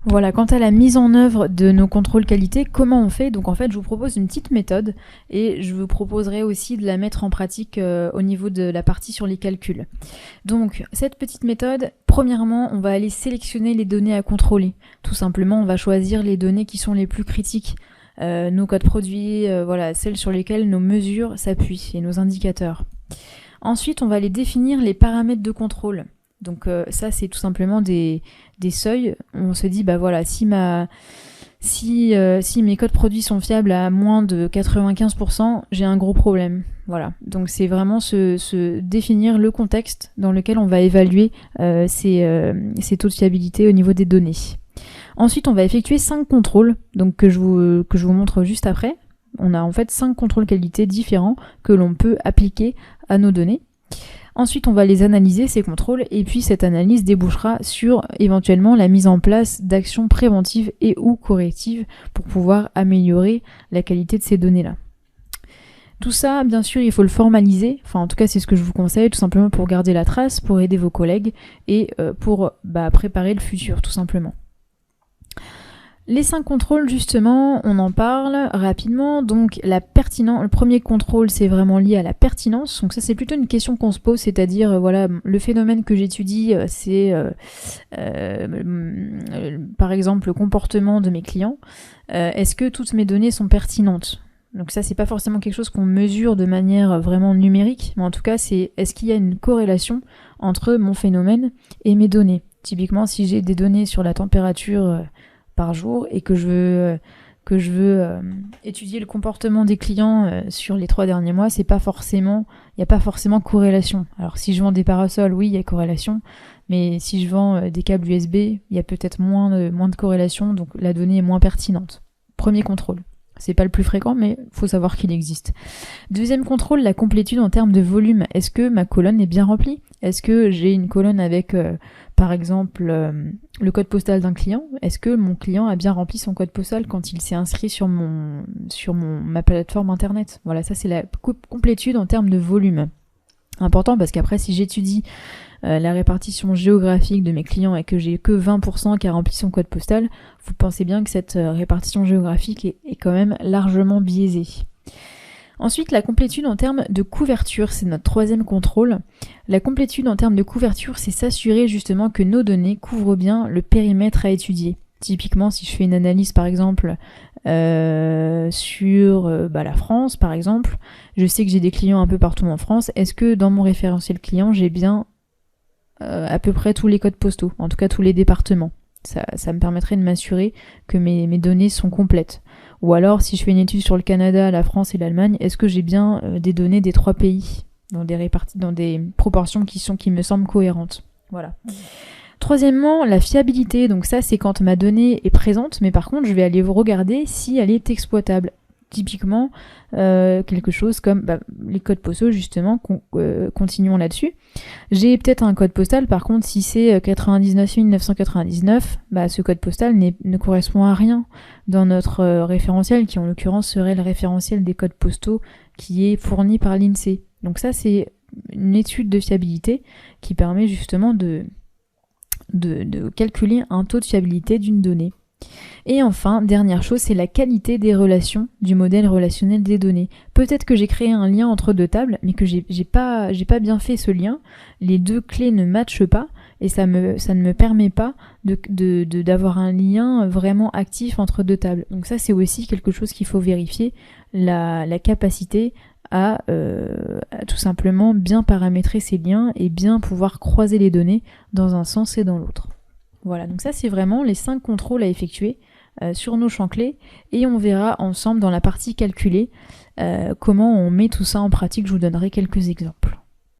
Voilà, quant à la mise en œuvre de nos contrôles qualité, comment on fait? Donc en fait, je vous propose une petite méthode et je vous proposerai aussi de la mettre en pratique au niveau de la partie sur les calculs. Donc cette petite méthode, premièrement, on va aller sélectionner les données à contrôler. Tout simplement, on va choisir les données qui sont les plus critiques. Nos codes produits, voilà, celles sur lesquelles nos mesures s'appuient et nos indicateurs. Ensuite, on va aller définir les paramètres de contrôle. Donc ça, c'est tout simplement des seuils. On se dit, bah voilà, si mes codes produits sont fiables à moins de 95%, j'ai un gros problème. Voilà. Donc c'est vraiment se définir le contexte dans lequel on va évaluer ces taux de fiabilité au niveau des données. Ensuite, on va effectuer 5 contrôles, donc que je vous montre juste après. On a en fait 5 contrôles qualité différents que l'on peut appliquer à nos données. Ensuite, on va les analyser, ces contrôles, et puis cette analyse débouchera sur éventuellement la mise en place d'actions préventives et ou correctives pour pouvoir améliorer la qualité de ces données-là. Tout ça, bien sûr, il faut le formaliser, enfin en tout cas c'est ce que je vous conseille, tout simplement pour garder la trace, pour aider vos collègues et pour préparer le futur, tout simplement. Les 5 contrôles, justement, on en parle rapidement. Donc le premier contrôle, c'est vraiment lié à la pertinence. Donc ça, c'est plutôt une question qu'on se pose, c'est-à-dire, voilà, le phénomène que j'étudie, c'est par exemple le comportement de mes clients. Est-ce que toutes mes données sont pertinentes? Donc ça, c'est pas forcément quelque chose qu'on mesure de manière vraiment numérique, mais en tout cas, c'est est-ce qu'il y a une corrélation entre mon phénomène et mes données? Typiquement, si j'ai des données sur la température par jour et que je veux étudier le comportement des clients sur les 3 derniers mois, il n'y a pas forcément corrélation. Alors si je vends des parasols, oui, il y a corrélation, mais si je vends des câbles USB, il y a peut-être moins de corrélation, donc la donnée est moins pertinente. Premier contrôle. C'est pas le plus fréquent, mais il faut savoir qu'il existe. Deuxième contrôle, la complétude en termes de volume. Est-ce que ma colonne est bien remplie? Est-ce que j'ai une colonne avec, par exemple, le code postal d'un client? Est-ce que mon client a bien rempli son code postal quand il s'est inscrit sur ma plateforme internet? Voilà, ça c'est la complétude en termes de volume. Important parce qu'après, si j'étudie la répartition géographique de mes clients et que j'ai que 20% qui a rempli son code postal, vous pensez bien que cette répartition géographique est quand même largement biaisée. Ensuite, la complétude en termes de couverture, c'est notre troisième contrôle. La complétude en termes de couverture, c'est s'assurer justement que nos données couvrent bien le périmètre à étudier. Typiquement, si je fais une analyse par exemple sur la France par exemple, je sais que j'ai des clients un peu partout en France, est-ce que dans mon référentiel client, j'ai bien à peu près tous les codes postaux, en tout cas tous les départements? Ça me permettrait de m'assurer que mes données sont complètes. Ou alors, si je fais une étude sur le Canada, la France et l'Allemagne, est-ce que j'ai bien des données des 3 pays dans des proportions qui me semblent cohérentes? Voilà. Troisièmement, la fiabilité. Donc ça, c'est quand ma donnée est présente, mais par contre, je vais aller regarder si elle est exploitable. Typiquement, quelque chose comme les codes postaux, justement, continuons là-dessus. J'ai peut-être un code postal, par contre, si c'est 99 999, ce code postal ne correspond à rien dans notre référentiel, qui en l'occurrence serait le référentiel des codes postaux qui est fourni par l'INSEE. Donc ça, c'est une étude de fiabilité qui permet justement de calculer un taux de fiabilité d'une donnée. Et enfin, dernière chose, c'est la qualité des relations du modèle relationnel des données. Peut-être que j'ai créé un lien entre 2 tables, mais que j'ai pas bien fait ce lien, les 2 clés ne matchent pas, et ça ne me permet pas d'avoir un lien vraiment actif entre 2 tables. Donc ça, c'est aussi quelque chose qu'il faut vérifier, la capacité à tout simplement bien paramétrer ces liens et bien pouvoir croiser les données dans un sens et dans l'autre. Voilà, donc ça c'est vraiment les 5 contrôles à effectuer sur nos champs clés, et on verra ensemble dans la partie calculée comment on met tout ça en pratique. Je vous donnerai quelques exemples.